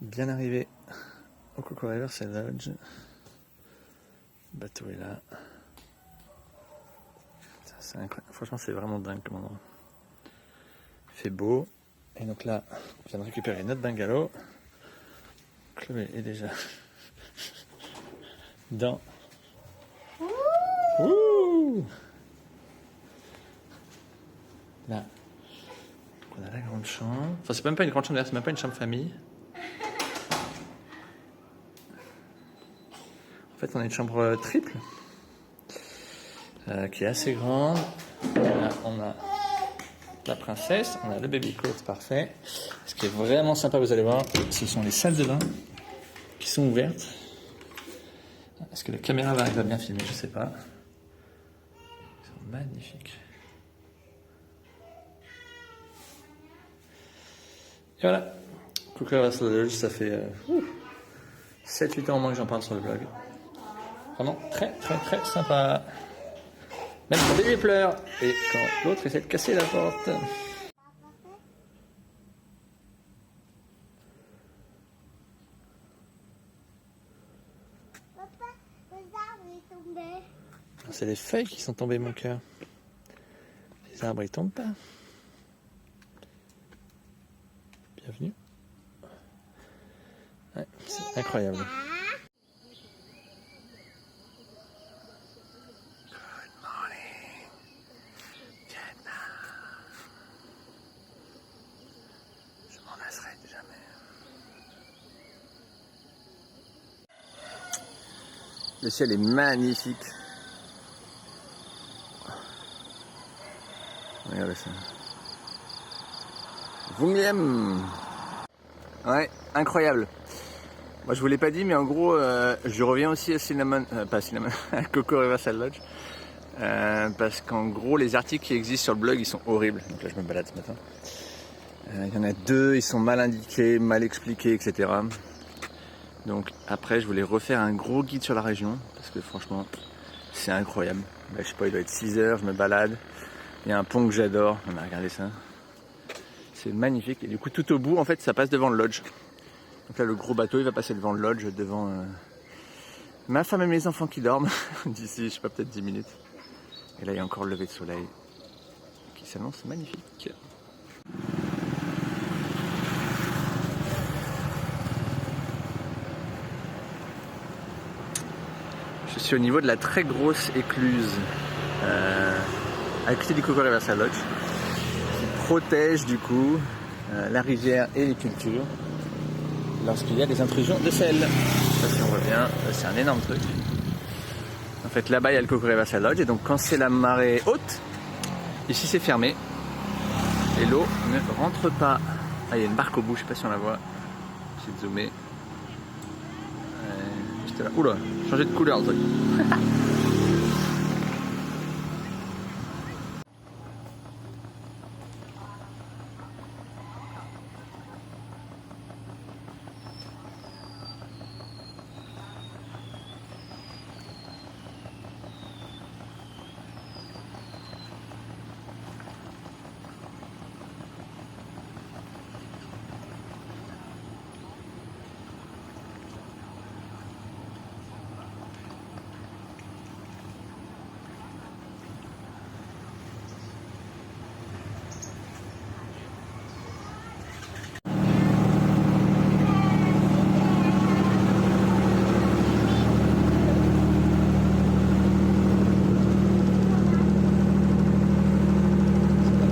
Bien arrivé au Coco Riverside Lodge. Le bateau est là. C'est incroyable. Franchement, c'est vraiment dingue comme endroit. Il fait beau. Et donc là, on vient de récupérer notre bungalow. Chloé est déjà dans. Ouh, là, on a la grande chambre. Enfin, c'est même pas une grande chambre d'ailleurs, c'est même pas une chambre famille. En fait, on a une chambre triple qui est assez grande. Là, on a la princesse, on a le baby cot, parfait. Ce qui est vraiment sympa, vous allez voir, ce sont les salles de bain qui sont ouvertes. Est-ce que la caméra va bien filmer? Je sais pas. Ils sont magnifiques. Et voilà. Coco Riverside Lodge, ça fait 7-8 ans au moins que j'en parle sur le blog. Vraiment très très très sympa. Même quand bébé pleure et quand l'autre essaie de casser la porte. Papa, le arbre est tombé. C'est les feuilles qui sont tombées, mon cœur. Les arbres ils tombent pas. Bienvenue. Ouais, c'est incroyable. Good morning, Vietnam. Je m'en lasserai jamais. Le ciel est magnifique. Regardez ça. Vungliem. Ouais, incroyable. Moi je vous l'ai pas dit, mais en gros, je reviens aussi à Cinnamon, pas Cinnamon, à Coco Riverside Lodge, parce qu'en gros les articles qui existent sur le blog ils sont horribles. Donc là je me balade ce matin. Il y en a 2, ils sont mal indiqués, mal expliqués, etc. Donc après je voulais refaire un gros guide sur la région, parce que franchement c'est incroyable. Là, je sais pas, il doit être 6 heures, je me balade. Il y a un pont que j'adore, on a regardé ça. C'est magnifique. Et du coup tout au bout en fait ça passe devant le lodge. Donc là le gros bateau il va passer devant le lodge, devant ma femme et mes enfants qui dorment d'ici je sais pas peut-être 10 minutes. Et là il y a encore le lever de soleil qui s'annonce magnifique. Je suis au niveau de la très grosse écluse à côté du Coco Riverside Lodge qui protège du coup la rivière et les cultures lorsqu'il y a des intrusions de sel. Ça, si on voit bien, c'est un énorme truc. En fait là-bas il y a le Coco Riverside Lodge et donc quand c'est la marée haute, ici c'est fermé et l'eau ne rentre pas. Ah, il y a une barque au bout, je sais pas si on la voit. J'ai de zoomer. J'étais là. Oula, changer de couleur le truc.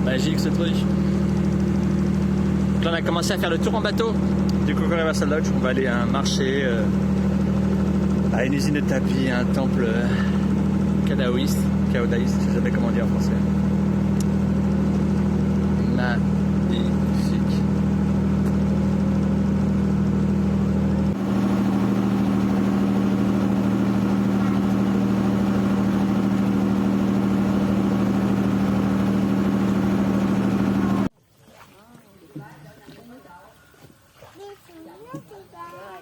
Magique ce truc. Donc là on a commencé à faire le tour en bateau du Coco Riverside Lodge. On va aller à un marché, à une usine de tapis, à un temple cadaoïste, je sais jamais comment dire en français. Magnifique.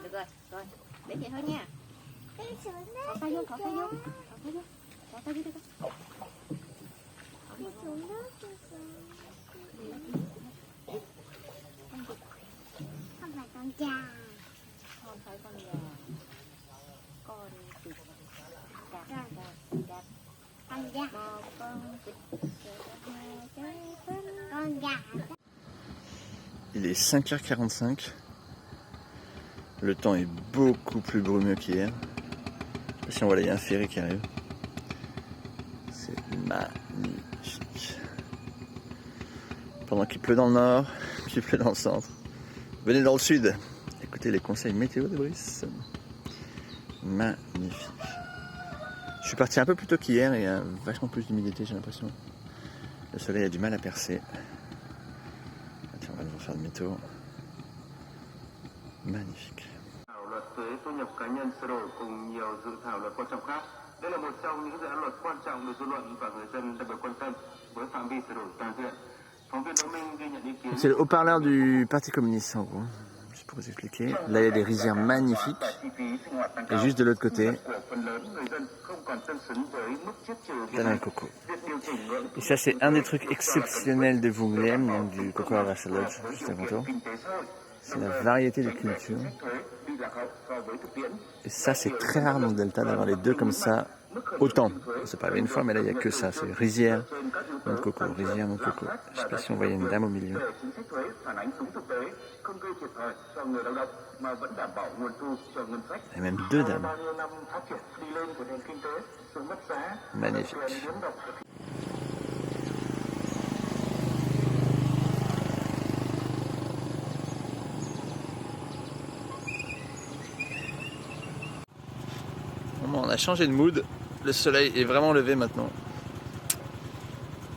Được rồi, rồi. Để vậy thôi nha. Thỏ tay vô, thỏ tay vô. Thỏ tay vô. Thỏ tay vô đi con. Không phải con trai. con thấy con gà con vịt gà gà con gà con vịt con gà. Il est 5h45. Le temps est beaucoup plus brumeux qu'hier. Si on voit là, il y a un ferry qui arrive. C'est magnifique. Pendant qu'il pleut dans le nord, qu'il pleut dans le centre. Venez dans le sud. Écoutez les conseils météo de Brice. Magnifique. Je suis parti un peu plus tôt qu'hier et il y a vachement plus d'humidité, j'ai l'impression. Le soleil a du mal à percer. Tiens, on va devoir faire demi-tour. Magnifique. Luật thuế thu nhập cá nhân sửa đổi cùng nhiều dự thảo luật quan trọng khác. Đây là một trong những dự án luật quan trọng được dư luận và người dân đặc biệt quan tâm với phạm vi sửa đổi toàn diện. Phóng viên Đỗ Minh ghi nhận ý kiến. C'est le haut-parleur du Parti communiste en gros. Juste pour vous expliquer. Là il y a des rizières magnifiques. Et juste de l'autre côté, là dans le coco. Et ça c'est un des trucs exceptionnels de Vunglem, donc du Coco Riverside Lodge, juste à contour. C'est la variété de cultures. Et ça, c'est très rare dans le delta d'avoir les deux comme ça, autant. C'est pas arrivé une fois, mais là, il n'y a que ça. C'est rizière, mon coco, rizière, mon coco. Je sais pas si on voyait une dame au milieu. Il y a même deux dames. Magnifique. On a changé de mood, le soleil est vraiment levé maintenant.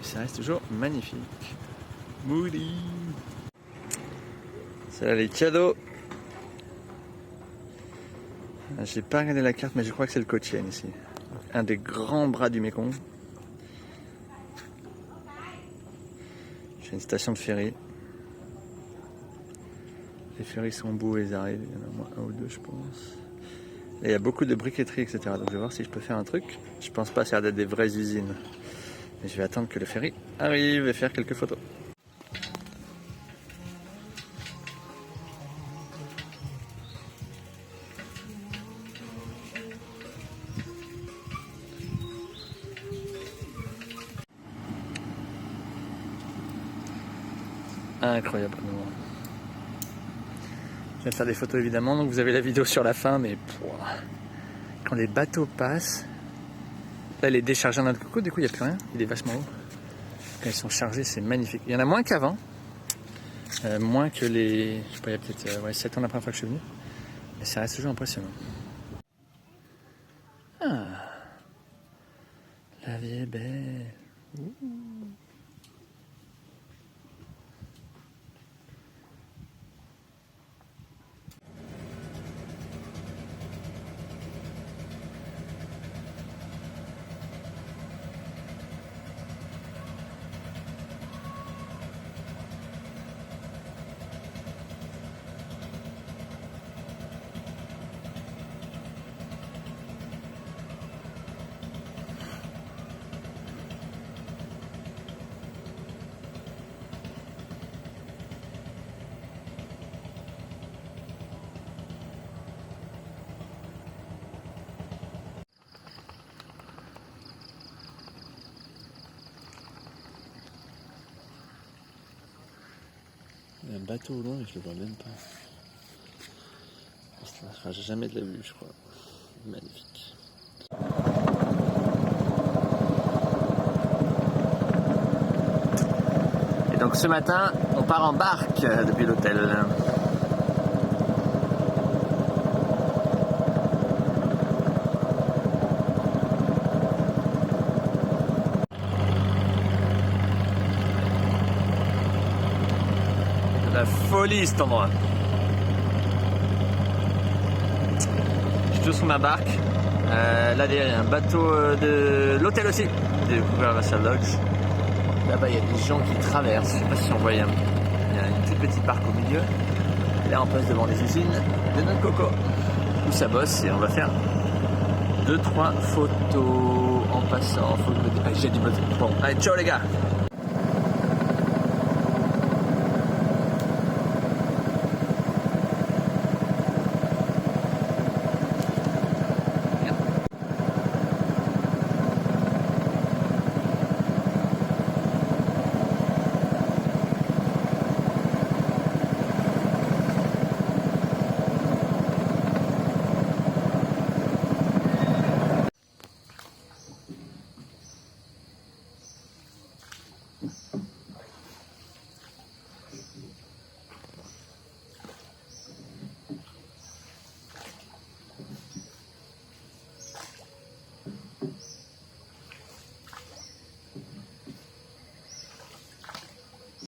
Ça reste toujours magnifique. Moody. C'est là les cadeaux. J'ai pas regardé la carte mais je crois que c'est le Cochin ici. Un des grands bras du Mékong. J'ai une station de ferry. Les ferries sont beaux et ils arrivent, il y en a au moins un ou deux je pense. Et il y a beaucoup de briqueterie, etc. Donc je vais voir si je peux faire un truc. Je pense pas que ça a d'être des vraies usines. Mais je vais attendre que le ferry arrive et faire quelques photos. Incroyable comme moment. Je vais faire des photos évidemment, donc vous avez la vidéo sur la fin, mais quand les bateaux passent, là il est déchargé dans le coco, du coup il n'y a plus rien, il est vachement haut. Quand ils sont chargés, c'est magnifique. Il y en a moins qu'avant, moins que les, je sais pas, il y a peut-être 7 ans la première fois que je suis venu, mais ça reste toujours impressionnant. Ah, la vie est belle. Ouh. Il y a un bateau au loin et je le vois même pas. Ça ne sera jamais de la vue, je crois. Magnifique. Et donc ce matin, on part en barque depuis l'hôtel. La folie cet endroit. Je suis toujours sur ma barque. Là derrière il y a un bateau de l'hôtel aussi, de Coco Riverside Lodge. Là-bas il y a des gens qui traversent. Je sais pas si on voit, il y a une toute petite barque au milieu. Et là on passe devant les usines de notre coco où ça bosse et on va faire 2-3 photos en passant. J'ai du bon. Allez, ciao les gars.